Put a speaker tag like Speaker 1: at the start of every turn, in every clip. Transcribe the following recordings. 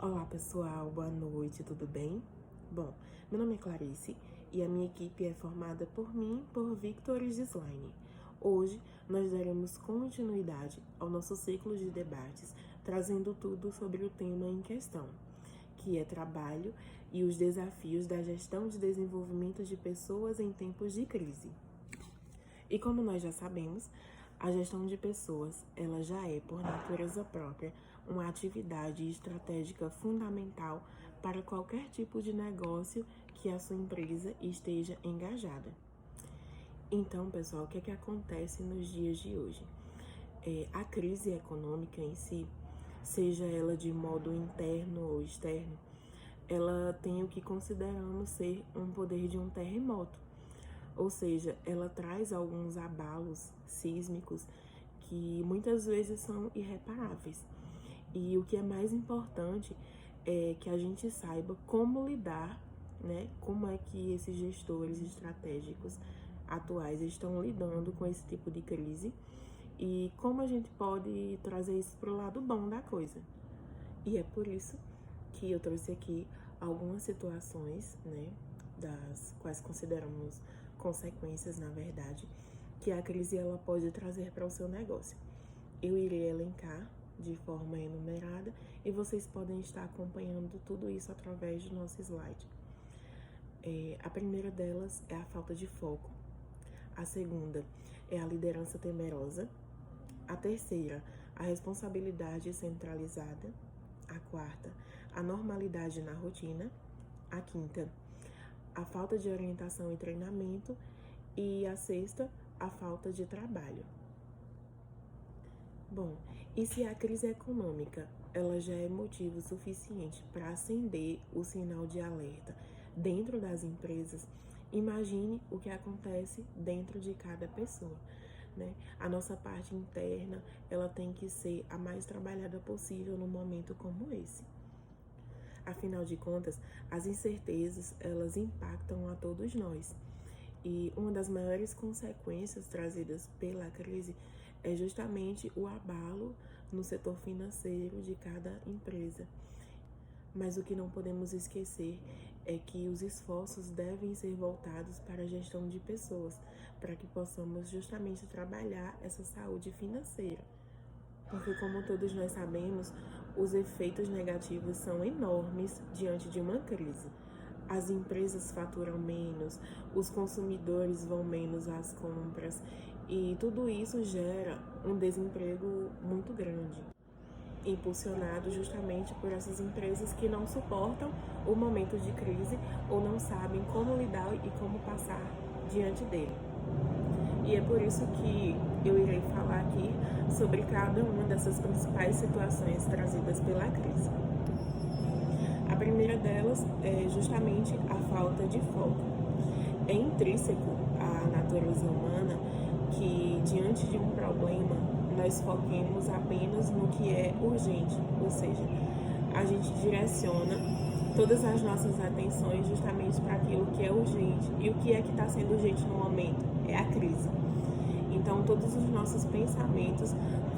Speaker 1: Olá pessoal, boa noite, tudo bem? Bom, meu nome é Clarice e a minha equipe é formada por mim, por Victor Gislaine. Hoje nós daremos continuidade ao nosso ciclo de debates, trazendo tudo sobre o tema em questão, que é trabalho e os desafios da gestão de desenvolvimento de pessoas em tempos de crise. E como nós já sabemos, a gestão de pessoas, ela já é, por natureza própria, uma atividade estratégica fundamental para qualquer tipo de negócio que a sua empresa esteja engajada. Então, pessoal, o que é que acontece nos dias de hoje? A crise econômica em si, seja ela de modo interno ou externo, ela tem o que consideramos ser um poder de um terremoto. Ou seja, ela traz alguns abalos sísmicos que muitas vezes são irreparáveis. E o que é mais importante é que a gente saiba como lidar, né? Como é que esses gestores estratégicos atuais estão lidando com esse tipo de crise e como a gente pode trazer isso para o lado bom da coisa. E é por isso que eu trouxe aqui algumas situações, né, das quais consideramos consequências, na verdade, que a crise ela pode trazer para o seu negócio. Eu irei elencar de forma enumerada e vocês podem estar acompanhando tudo isso através do nosso slide. A primeira delas é a falta de foco. A segunda é a liderança temerosa. A terceira, a responsabilidade centralizada. A quarta, a normalidade na rotina. A quinta, a falta de orientação e treinamento. E a sexta, a falta de trabalho. Bom, e se a crise econômica ela já é motivo suficiente para acender o sinal de alerta dentro das empresas, imagine o que acontece dentro de cada pessoa, né? A nossa parte interna, ela tem que ser a mais trabalhada possível num momento como esse. Afinal de contas, as incertezas, elas impactam a todos nós. E uma das maiores consequências trazidas pela crise é justamente o abalo no setor financeiro de cada empresa. Mas o que não podemos esquecer é que os esforços devem ser voltados para a gestão de pessoas, para que possamos justamente trabalhar essa saúde financeira. Porque, como todos nós sabemos, os efeitos negativos são enormes diante de uma crise. As empresas faturam menos, os consumidores vão menos às compras e tudo isso gera um desemprego muito grande, impulsionado justamente por essas empresas que não suportam o momento de crise ou não sabem como lidar e como passar diante dele. E é por isso que eu irei falar aqui sobre cada uma dessas principais situações trazidas pela crise. A primeira delas é justamente a falta de foco. É intrínseco à natureza humana que, diante de um problema, nós foquemos apenas no que é urgente, ou seja, a gente direciona todas as nossas atenções justamente para aquilo que é urgente. E o que é que está sendo urgente no momento? É a crise. Então, todos os nossos pensamentos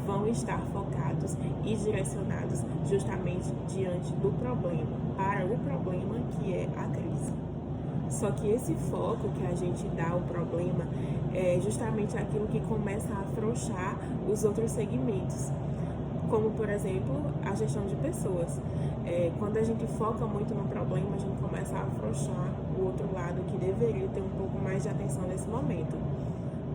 Speaker 1: vão estar focados e direcionados justamente diante do problema, para o problema que é a crise. Só que esse foco que a gente dá ao problema é justamente aquilo que começa a afrouxar os outros segmentos, como, por exemplo, a gestão de pessoas. Quando a gente foca muito no problema, a gente começa a afrouxar o outro lado que deveria ter um pouco mais de atenção nesse momento.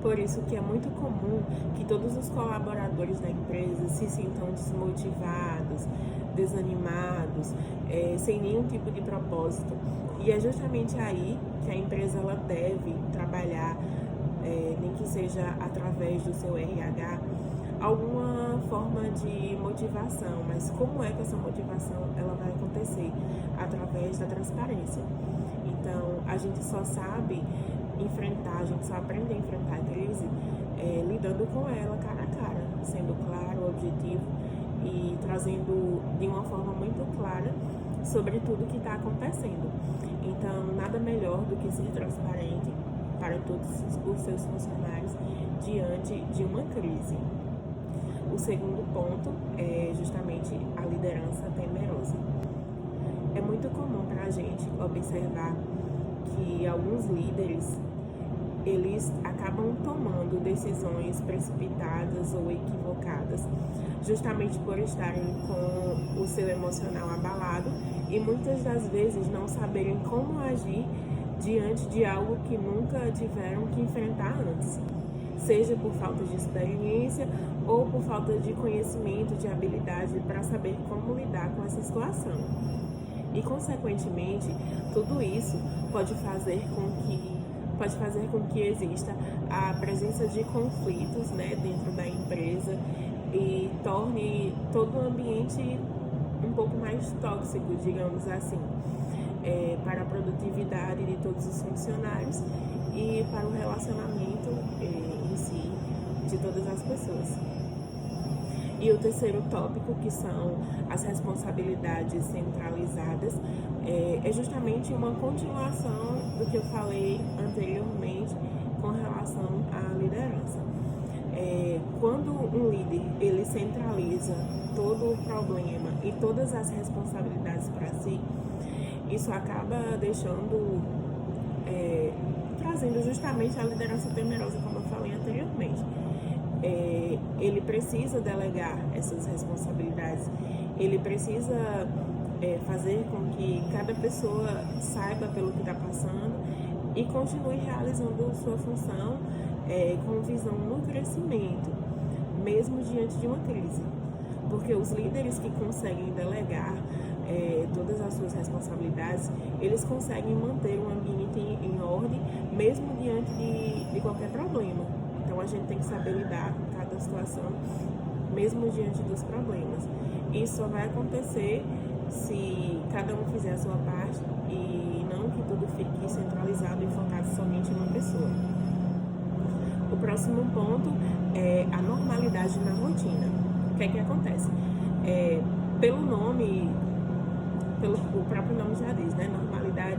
Speaker 1: Por isso que é muito comum que todos os colaboradores da empresa se sintam desmotivados, desanimados, sem nenhum tipo de propósito. E é justamente aí que a empresa ela deve trabalhar, nem que seja através do seu RH, alguma forma de motivação. Mas como é que essa motivação ela vai acontecer? Através da transparência. Então, a gente só sabe enfrentar, a gente só aprende a enfrentar a crise lidando com ela cara a cara, sendo claro, objetivo e trazendo de uma forma muito clara sobre tudo que está acontecendo. Então, nada melhor do que ser transparente para todos os seus funcionários diante de uma crise. O segundo ponto é justamente a liderança temerosa. muito comum para a gente observar que alguns líderes, eles acabam tomando decisões precipitadas ou equivocadas, justamente por estarem com o seu emocional abalado e muitas das vezes não saberem como agir diante de algo que nunca tiveram que enfrentar antes, seja por falta de experiência ou por falta de conhecimento, de habilidade para saber como lidar com essa situação. E, consequentemente, tudo isso pode fazer com que exista a presença de conflitos, né, dentro da empresa e torne todo o ambiente um pouco mais tóxico, digamos assim, para a produtividade de todos os funcionários e para o relacionamento em si de todas as pessoas. E o terceiro tópico, que são as responsabilidades centralizadas, é justamente uma continuação do que eu falei anteriormente com relação à liderança. Quando um líder ele centraliza todo o problema e todas as responsabilidades para si, isso acaba trazendo justamente a liderança temerosa, como eu falei anteriormente. Ele precisa delegar essas responsabilidades, ele precisa fazer com que cada pessoa saiba pelo que está passando e continue realizando sua função com visão no crescimento, mesmo diante de uma crise. Porque os líderes que conseguem delegar todas as suas responsabilidades, eles conseguem manter o ambiente em ordem, mesmo diante de qualquer problema. Então a gente tem que saber lidar com cada situação, mesmo diante dos problemas. Isso só vai acontecer se cada um fizer a sua parte e não que tudo fique centralizado e focado somente em uma pessoa. O próximo ponto é a normalidade na rotina. O que é que acontece? O próprio nome já diz, né? Normalidade.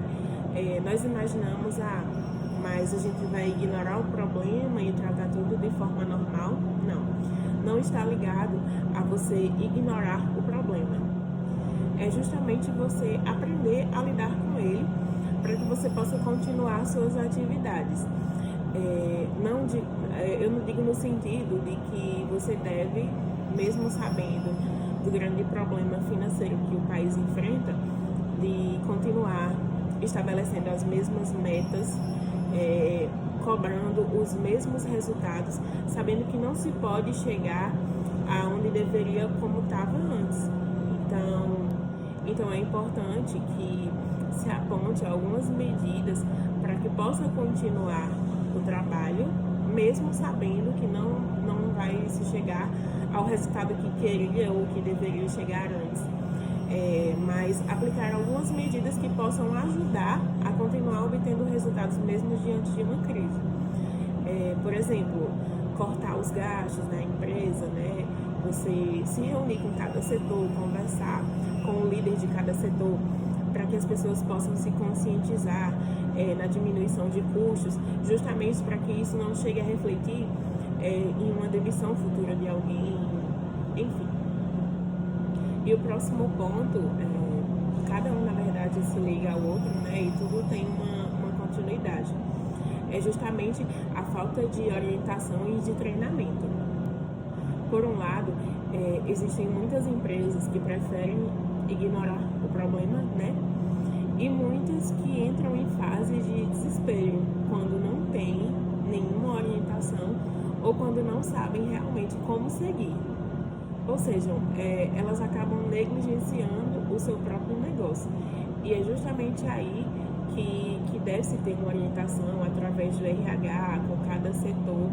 Speaker 1: Nós imaginamos, mas a gente vai ignorar o problema e tratar tudo de forma normal? Não está ligado a você ignorar o problema. É justamente você aprender a lidar com ele para que você possa continuar suas atividades. Eu não digo no sentido de que você deve, mesmo sabendo do grande problema financeiro que o país enfrenta, de continuar estabelecendo as mesmas metas, cobrando os mesmos resultados, sabendo que não se pode chegar aonde deveria como estava antes. Então é importante que se aponte algumas medidas para que possa continuar o trabalho, mesmo sabendo que não vai se chegar ao resultado que queria ou que deveria chegar antes. Mas aplicar algumas medidas que possam ajudar a continuar obtendo resultados mesmo diante de uma crise. Por exemplo, cortar os gastos da empresa, né? Você se reunir com cada setor, conversar com o líder de cada setor, para que as pessoas possam se conscientizar na diminuição de custos, justamente para que isso não chegue a refletir em uma demissão futura de alguém, enfim. E o próximo ponto, cada um na verdade se liga ao outro, né? E tudo tem uma continuidade. É justamente a falta de orientação e de treinamento. Por um lado, existem muitas empresas que preferem ignorar o problema, né? E muitas que entram em fase de desespero quando não tem nenhuma orientação ou quando não sabem realmente como seguir. Ou seja, elas acabam negligenciando o seu próprio negócio. E é justamente aí que deve-se ter uma orientação através do RH, com cada setor,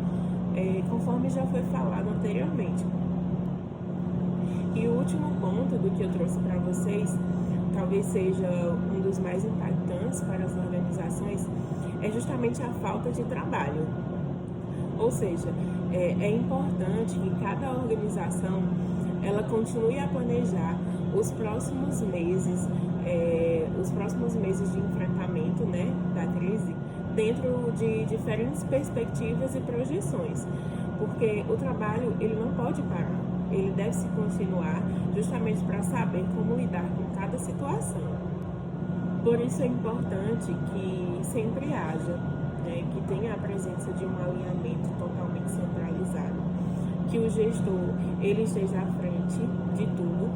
Speaker 1: conforme já foi falado anteriormente. E o último ponto do que eu trouxe para vocês, talvez seja um dos mais impactantes para as organizações, é justamente a falta de trabalho. Ou seja, é importante que cada organização ela continue a planejar os próximos meses de enfrentamento, né, da crise, dentro de diferentes perspectivas e projeções, porque o trabalho ele não pode parar, ele deve se continuar justamente para saber como lidar com cada situação. Por isso é importante que sempre haja, né, que tenha a presença de um alinhamento totalmente centralizado, que o gestor ele esteja à frente de tudo,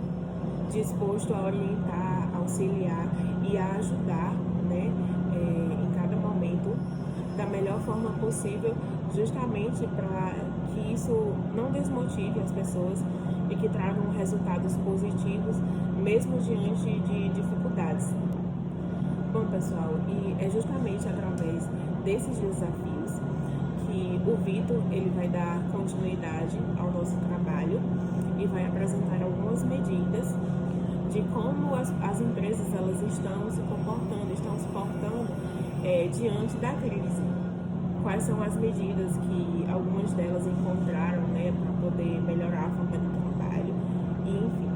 Speaker 1: disposto a orientar, auxiliar e a ajudar, né, em cada momento da melhor forma possível, justamente para que isso não desmotive as pessoas e que tragam resultados positivos, mesmo diante de dificuldades. Bom, pessoal, e é justamente através desses desafios que o Vitor ele vai dar continuidade ao nosso trabalho e vai apresentar algumas medidas de como as empresas elas estão se comportando, diante da crise. Quais são as medidas que algumas delas encontraram, né, para poder melhorar a forma de trabalho e enfim.